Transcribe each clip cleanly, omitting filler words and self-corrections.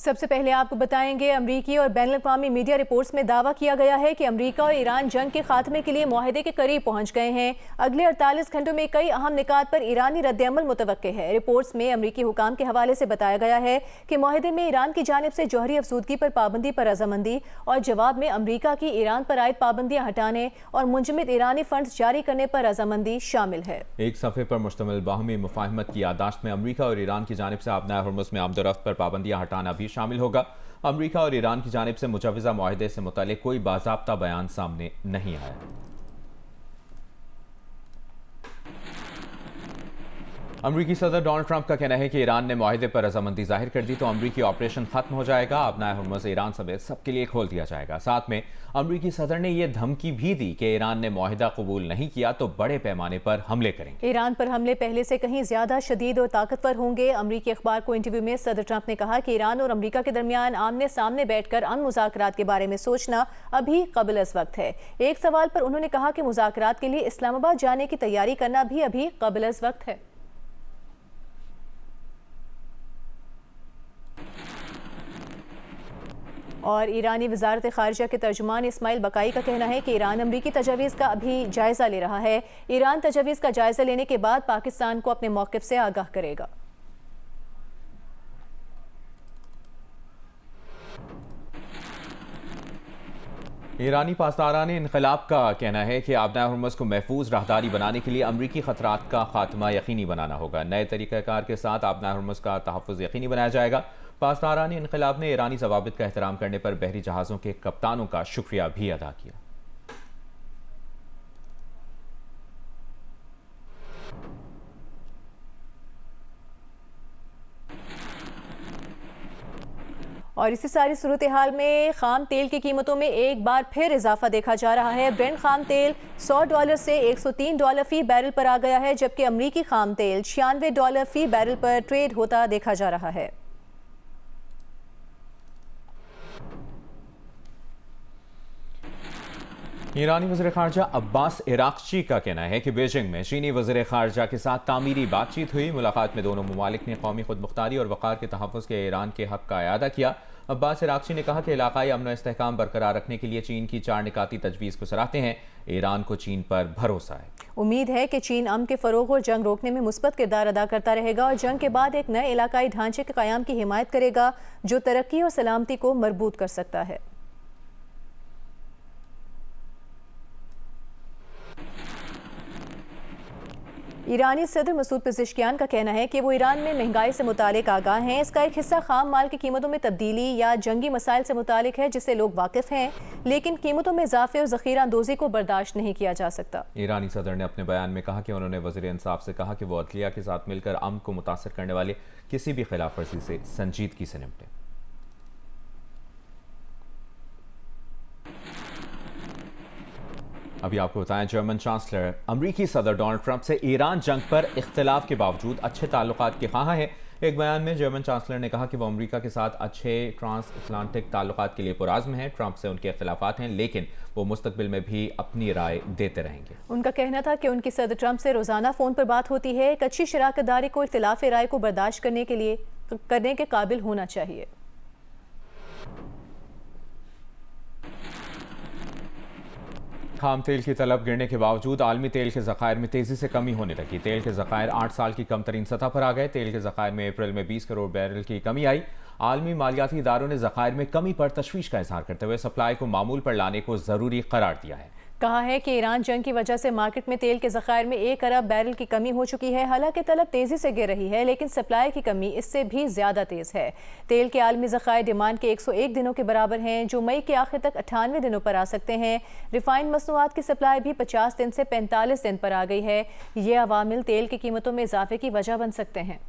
सबसे पहले आपको बताएंगे, अमरीकी और बैनुल-अक़वामी मीडिया रिपोर्ट्स में दावा किया गया है कि अमरीका और ईरान जंग के खात्मे के लिए मुआहदे के करीब पहुंच गए हैं। अगले 48 घंटों में कई अहम निकात पर ईरानी रद्द-ए-अमल मुतवक्के है। रिपोर्ट्स में अमरीकी हुकाम के हवाले से बताया गया है कि मुआहदे में ईरान की जानिब से जौहरी अफसूदगी पर पाबंदी पर रजामंदी और जवाब में अमरीका की ईरान पर आयद पाबंदियां हटाने और मुंजमद ईरानी फंड्स जारी करने पर रजामंदी शामिल है। एक सफ़े पर मुश्तमिल बाहमी मुफाहमत की याददाश्त में अमरीका और ईरान की जानिब से आबनाए हुर्मुज़ में आमद-ओ-रफ्त पर पाबंदियां हटाना भी शामिल होगा। अमरीका और ईरान की जानिब से मुजव्वज़ा मुआहदे से मुतालिक कोई बाज़ाब्ता बयान सामने नहीं आया। अमरीकी सदर डोनाल्ड ट्रंप का कहना है कि ईरान ने मुआहदे पर रजामंदी जाहिर कर दी तो अमरीकी ऑपरेशन खत्म हो जाएगा, आबनाए हुर्मुज़ ईरान समेत सबके लिए खोल दिया जाएगा। साथ में अमरीकी सदर ने यह धमकी भी दी कि ईरान ने मुआहदा कबूल नहीं किया तो बड़े पैमाने पर हमले करेंगे। ईरान पर हमले पहले से कहीं ज्यादा शदीद और ताकतवर होंगे। अमरीकी अखबार को इंटरव्यू में सदर ट्रंप ने कहा कि ईरान और अमरीका के दरमियान आमने सामने बैठकर अमन मुज़ाकरात के बारे में सोचना अभी क़ब्ल अज़ वक्त है। एक सवाल पर उन्होंने कहा कि मुज़ाकरात के लिए इस्लामाबाद जाने की तैयारी करना भी अभी क़ब्ल अज़ वक्त है। और ईरानी वज़ारत ख़ारिजा के तर्जुमान इस्माइल बकाई का कहना है कि ईरान अमरीकी तजावीज़ का अभी जायज़ा ले रहा है। ईरान तजावीज़ का जायज़ा लेने के बाद पाकिस्तान को अपने मौक़िफ़ से आगाह करेगा। ईरानी पासदारान इनकलाब का कहना है कि आबनाए हुर्मुज़ को महफूज राहदारी बनाने के लिए अमरीकी खतरात का खात्मा यकीनी बनाना होगा। नए तरीक़ाकार के साथ आबनाए हुर्मुज़ का तहफ़्फ़ुज़ यकीनी बनाया जाएगा। पासदारान इनकलाब ने ईरानी ज़वाबित का एहतराम करने पर बहरी जहाज़ों के कप्तानों का शुक्रिया भी अदा किया। और इसी सारी सूरत हाल में खाम तेल की कीमतों में एक बार फिर इजाफा देखा जा रहा है। ब्रेंट खाम तेल $100 से $103 फी बैरल पर आ गया है, जबकि अमरीकी खाम तेल $96 फी बैरल पर ट्रेड होता देखा जा रहा है। ईरानी वज़ीर ख़ारजा अब्बास इराक़ची का कहना है कि बीजिंग में चीनी वज़ीर ख़ारजा के साथ तामीरी बातचीत हुई। मुलाकात में दोनों ममालिक ने कौमी खुदमुख्तारी और वक़ार के तहफ़्फ़ुज़ के ईरान के हक़ का इआदा किया। अब्बास इराक़ची ने कहा कि इलाक़ाई अमन व इस्तेहकाम बरकरार रखने के लिए चीन की 4 निकाती तजवीज़ को सराहते हैं। ईरान को चीन पर भरोसा है। उम्मीद है कि चीन अमन के फ़रोग़ और जंग रोकने में मुस्बत किरदार अदा करता रहेगा और जंग के बाद एक नए इलाक़ाई ढांचे के क़याम की हिमायत करेगा जो तरक्की और सलामती को मरबूत कर सकता है। ईरानी सदर मसूद पेज़ेश्कियान का कहना है कि वो ईरान में महंगाई से मुतालिक आगाह हैं। इसका एक हिस्सा खाम माल की कीमतों में तब्दीली या जंगी मसाइल से मुतालिक है जिससे लोग वाकिफ़ हैं, लेकिन कीमतों में इजाफे और ज़ख़ीरा अंदोज़ी को बर्दाश्त नहीं किया जा सकता। ईरानी सदर ने अपने बयान में कहा कि उन्होंने वज़ीर इंसाफ से कहा कि वो अदलिया के साथ मिलकर अमन को मुतासर करने वाले किसी भी खिलाफ वर्जी से संजीदगी से निपटें। अभी आपको बताएं, जर्मन चांसलर अमरीकी सदर डोनाल्ड ट्रंप से ईरान जंग पर इख्तिलाफ के बावजूद अच्छे ताल्लुकात के ख़्वाह हैं। एक बयान में जर्मन चांसलर ने कहा कि वो अमेरिका के साथ अच्छे ट्रांस अटलांटिक ताल्लुकात के लिए पुरआज़्म हैं। ट्रंप से उनके इख्तिलाफात हैं, लेकिन वो मुस्तकबिल में भी अपनी राय देते रहेंगे। उनका कहना था कि उनकी सदर ट्रंप से रोज़ाना फ़ोन पर बात होती है। एक अच्छी शराकतदारी को इख्तिलाफ राय को बर्दाश्त करने के काबिल होना चाहिए। खाम तेल की तलब गिरने के बावजूद आलमी तेल के ज़खायर में तेज़ी से कमी होने लगी। तेल के ज़खायर 8 साल की कम तरीन सतह पर आ गए। तेल के ज़खायर में अप्रैल में 20 करोड़ बैरल की कमी आई। आलमी मालियाती इदारों ने ज़खायर में कमी पर तशवीश का इजहार करते हुए सप्लाई को मामूल पर लाने को ज़रूरी करार दिया है। कहा है कि ईरान जंग की वजह से मार्केट में तेल के ज़खायर में 1 अरब बैरल की कमी हो चुकी है। हालांकि तलब तेज़ी से गिर रही है, लेकिन सप्लाई की कमी इससे भी ज़्यादा तेज़ है। तेल के आलमी ज़खायर डिमांड के 101 दिनों के बराबर हैं, जो मई के आखिर तक 98 दिनों पर आ सकते हैं। रिफाइंड मसनूआत की सप्लाई भी 50 दिन से 45 दिन पर आ गई है। ये अवामिल तेल की कीमतों में इजाफे की वजह बन सकते हैं।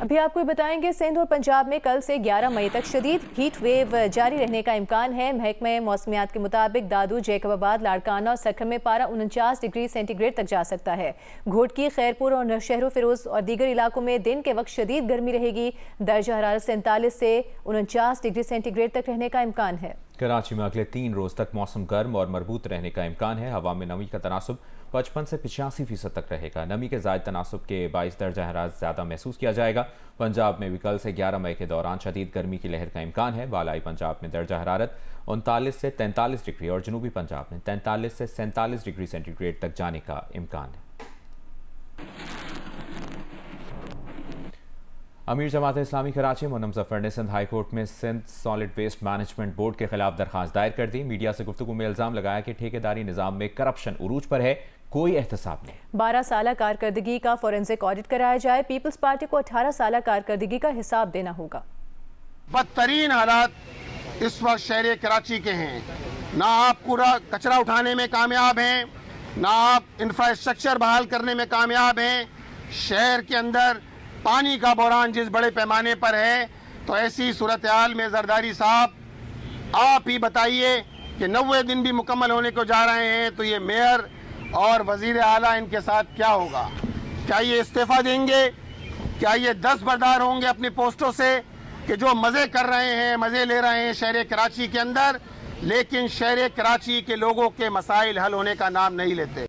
अभी आपको बताएंगे, सिंध और पंजाब में कल से 11 मई तक शदीद हीट वेव जारी रहने का इम्कान है। महकमे मौसमियात के मुताबिक दादू, जैकबाबाद, लाड़काना और सखर में पारा 49 डिग्री सेंटीग्रेड तक जा सकता है। घोटकी, खैरपुर और नौशहर फिरोज और दीगर इलाकों में दिन के वक्त शदीद गर्मी रहेगी। दर्जा हरारत 47 से 49 डिग्री सेंटीग्रेड तक रहने का इम्कान है। कराची में अगले 3 रोज तक मौसम गर्म और मरबूत रहने का इम्कान है। हवा में नमी का तनासुब 55 से 85% तक रहेगा। नमी के ज़ायद तनासुब के 22 दर्जा हरारत ज़्यादा महसूस किया जाएगा। पंजाब में भी कल से 11 मई के दौरान शदीद गर्मी की लहर का इम्कान है। बालाई पंजाब में दर्जा हरारत 39 से 43 डिग्री और जनूबी पंजाब में 43 से 47 डिग्री सेंटीग्रेड तक जाने का इम्कान है। अमीर जमात इस्लामी कराची मुन्नम जफर ने सिंध हाई कोर्ट में Sindh solid waste management board के खिलाफ दरखास्त दायर कर दी। मीडिया से गुफ्तगू में इल्जाम लगाया कि ठेकेदारी निजाम में करप्शन उरूज पर है, कोई एहतसाब नहीं। 12 साल कारकर्दगी का फॉरेंसिक ऑडिट कराया जाए। पीपल्स पार्टी को 18 साल कारकर्दगी का हिसाब देना होगा। बदतरीन हालात इस वक्त शहर कराची के हैं। ना आप कूड़ा कचरा उठाने में कामयाब हैं, ना आप इंफ्रास्ट्रक्चर बहाल करने में कामयाब हैं। शहर के अंदर पानी का बहरान जिस बड़े पैमाने पर है, तो ऐसी सूरत हाल में जरदारी साहब आप ही बताइए कि 90 दिन भी मुकम्मल होने को जा रहे हैं, तो ये मेयर और वजीर आला इनके साथ क्या होगा? क्या ये इस्तीफा देंगे? क्या ये दस्तबरदार होंगे अपनी पोस्टों से कि जो मज़े कर रहे हैं, मज़े ले रहे हैं शहर कराची के अंदर, लेकिन शहर कराची के लोगों के मसाइल हल होने का नाम नहीं लेते?